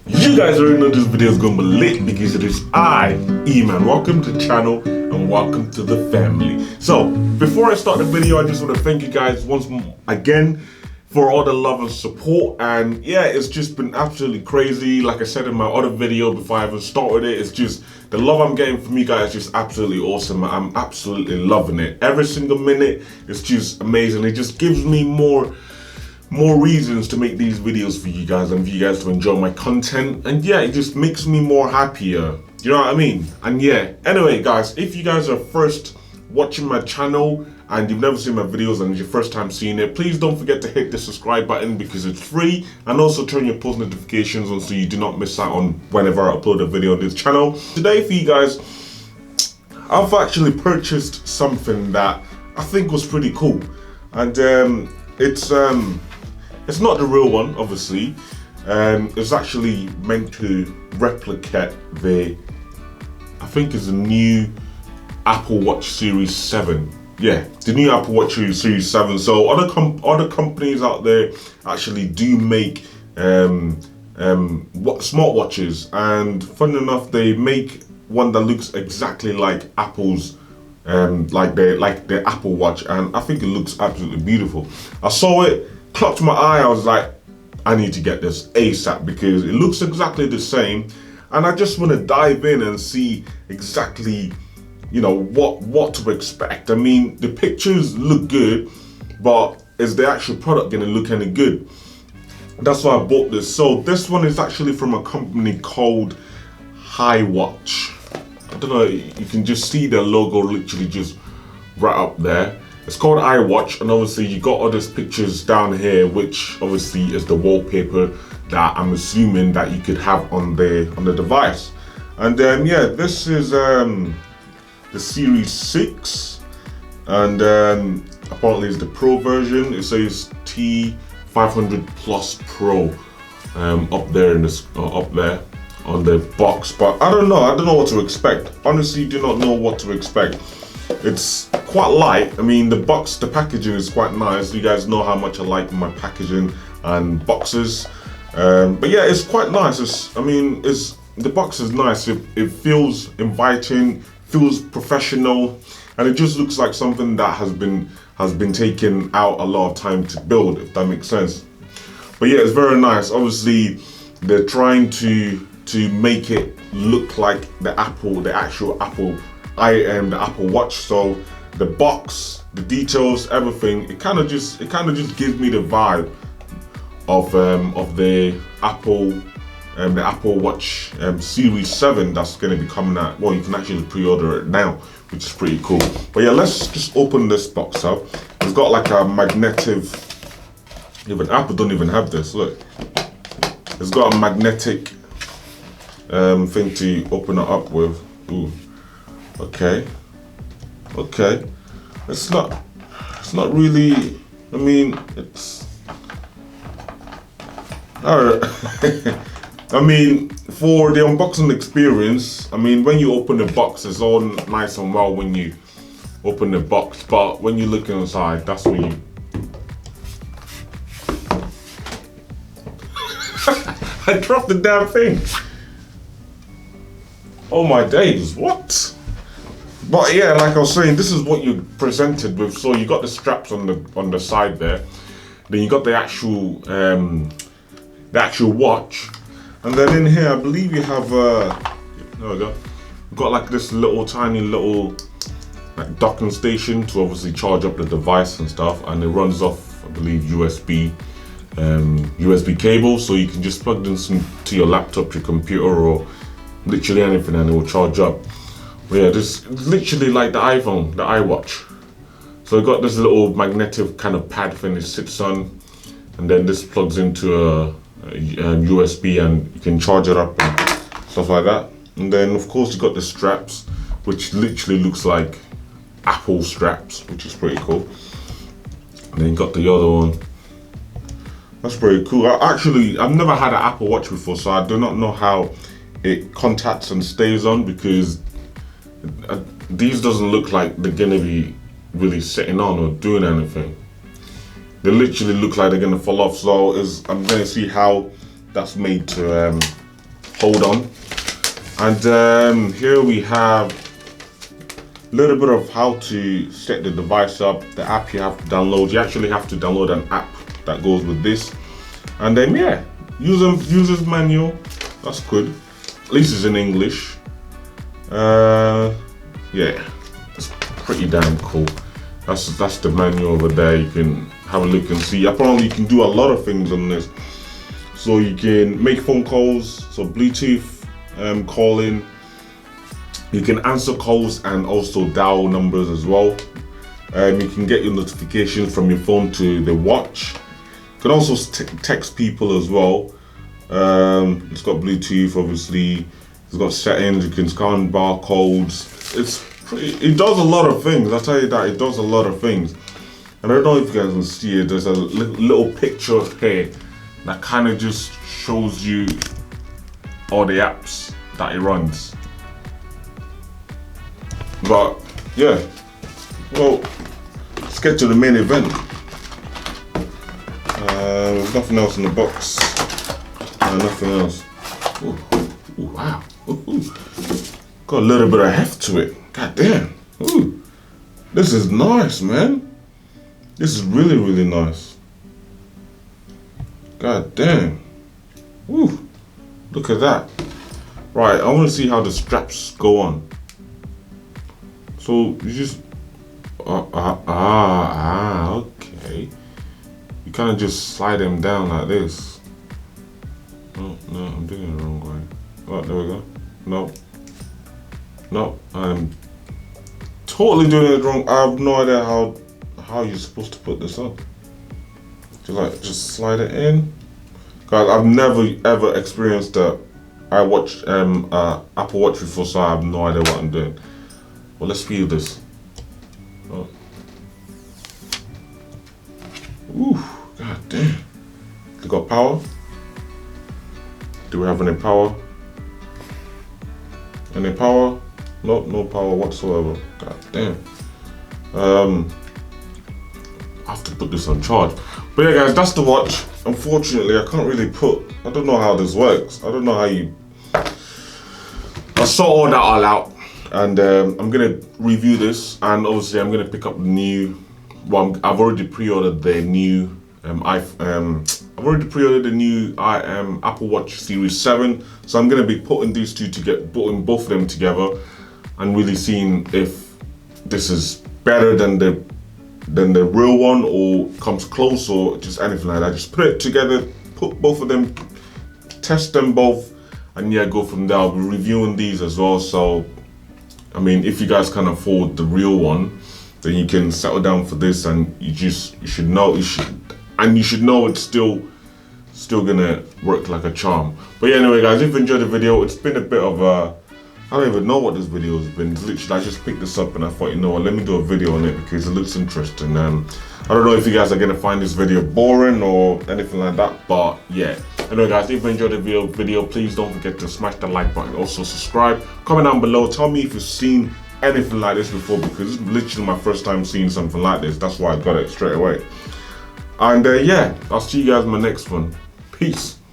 You guys already know this video is going to be lit because it is I, E-Man. Welcome to the channel and welcome to the family. So, before I start the video, I just want to thank you guys once again for all the love and support. And yeah, it's just been absolutely crazy. Like I said in my other video before I even started it, it's just the love I'm getting from you guys is just absolutely awesome. I'm absolutely loving it. Every single minute, it's just amazing. It just gives me more reasons to make these videos for you guys and for you guys to enjoy my content. And yeah, it just makes me more happier. You know what I mean? And yeah, anyway guys, if you guys are first watching my channel and you've never seen my videos and it's your first time seeing it, please don't forget to hit the subscribe button because it's free, and also turn your post notifications on so you do not miss out on whenever I upload a video on this channel. Today for you guys, I've actually purchased something that I think was pretty cool, and it's not the real one, obviously. It's actually meant to replicate I think it's a new Apple Watch Series 7. Yeah, the new Apple Watch Series 7. So other companies out there actually do make smartwatches, and funny enough, they make one that looks exactly like Apple's like the Apple Watch, and I think it looks absolutely beautiful. I saw it, clocked my eye, I was like, I need to get this ASAP because it looks exactly the same, and I just want to dive in and see exactly, you know, what to expect. I mean, the pictures look good, but is the actual product gonna look any good? That's why I bought this. So this one is actually from a company called Watch. I don't know, you can just see the logo literally just right up there. It's called iWatch, and obviously you got all these pictures down here, which obviously is the wallpaper that I'm assuming that you could have on the device. And then yeah, this is the Series 6, and apparently it's the Pro version. It says T500 Plus Pro up there in this up there on the box, but I don't know what to expect. Honestly, do not know what to expect. It's quite light. I mean, the packaging is quite nice. You guys know how much I like my packaging and boxes. But yeah, it's quite nice. The box is nice. It feels inviting, feels professional, and it just looks like something that has been taken out a lot of time to build, if that makes sense. But yeah, it's very nice. Obviously, they're trying to make it look like the actual Apple the Apple Watch. So the box, the details, everything, it kind of just gives me the vibe of the Apple Watch Series 7 that's going to be coming out. Well, you can actually pre-order it now, which is pretty cool. But yeah, let's just open this box up. It's got like a magnetic, even Apple don't even have this, look. It's got a magnetic thing to open it up with. Ooh. Okay. It's not really, I mean, it's alright. I mean, for the unboxing experience, I mean, when you open the box, it's all nice and well when you open the box, but when you look inside, that's when you I dropped the damn thing. Oh my days, what? But yeah, like I was saying, this is what you're presented with. So you got the straps on the side there, then you got the actual watch, and then in here I believe you have there we go. You've got like this tiny little like docking station to obviously charge up the device and stuff, and it runs off, I believe, USB cable, so you can just plug this into your laptop, your computer, or literally anything, and it will charge up. But yeah, this is literally like the iPhone, the iWatch. So it got this little magnetic kind of pad thing it sits on, and then this plugs into a USB, and you can charge it up and stuff like that. And then of course you got the straps, which literally looks like Apple straps, which is pretty cool. And then you got the other one. That's pretty cool. I've never had an Apple Watch before, so I do not know how it contacts and stays on, because these doesn't look like they're gonna be really sitting on or doing anything. They literally look like they're gonna fall off. So I'm gonna see how that's made to hold on. And here we have a little bit of how to set the device up, the app you have to download. You actually have to download an app that goes with this. And then yeah, user's manual, that's good. At least it's in English. Yeah, it's pretty damn cool. That's the manual over there. You can have a look and see. Apparently you can do a lot of things on this. So you can make phone calls, so Bluetooth calling. You can answer calls and also dial numbers as well. You can get your notifications from your phone to the watch. You can also text people as well. It's got Bluetooth, obviously. It's got settings. You can scan barcodes. It does a lot of things. I'll tell you that, it does a lot of things. And I don't know if you guys can see it. There's a little picture here that kind of just shows you all the apps that it runs. But yeah, well, let's get to the main event. There's nothing else in the box. Nothing else. Ooh, wow. Ooh. Got a little bit of heft to it. God damn. Ooh. This is nice, man. This is really, really nice. God damn. Ooh. Look at that. Right, I want to see how the straps go on. So you just okay. You kind of just slide them down like this. Oh no, I'm doing it the wrong way. Oh, there we go. No, I'm totally doing it wrong. I have no idea how you're supposed to put this on. Just slide it in. Guys, I've never ever experienced that. I watched Apple Watch before, so I have no idea what I'm doing. Well, let's feel this. Oh. Ooh, god damn. We got power. Do we have any power? Any power? Nope, no power whatsoever. God damn. I have to put this on charge. But yeah guys, that's the watch. Unfortunately, I can't really I don't know how this works. I don't know how you... I saw all that all out. And I'm gonna review this, and obviously I'm gonna pick up the new. Well, I've already pre-ordered the new. I've already pre-ordered the new Apple Watch Series 7. So I'm gonna be putting these two putting both of them together, and really seeing if this is better than the real one, or comes close, or just anything like that. Just put it together, put both of them, test them both, and yeah, go from there. I'll be reviewing these as well. So. I mean, if you guys can afford the real one, then you can settle down for this, and you should know it's still gonna work like a charm. But yeah, anyway guys, if you enjoyed the video, it's been a bit of a, I don't even know what this video has been. It's literally, I just picked this up and I thought, you know what, let me do a video on it because it looks interesting. I don't know if you guys are gonna find this video boring or anything like that, but yeah. Anyway guys, if you enjoyed the video, please don't forget to smash the like button, also subscribe, comment down below, tell me if you've seen anything like this before, because it's literally my first time seeing something like this. That's why I got it straight away. And yeah, I'll see you guys in my next one. Peace.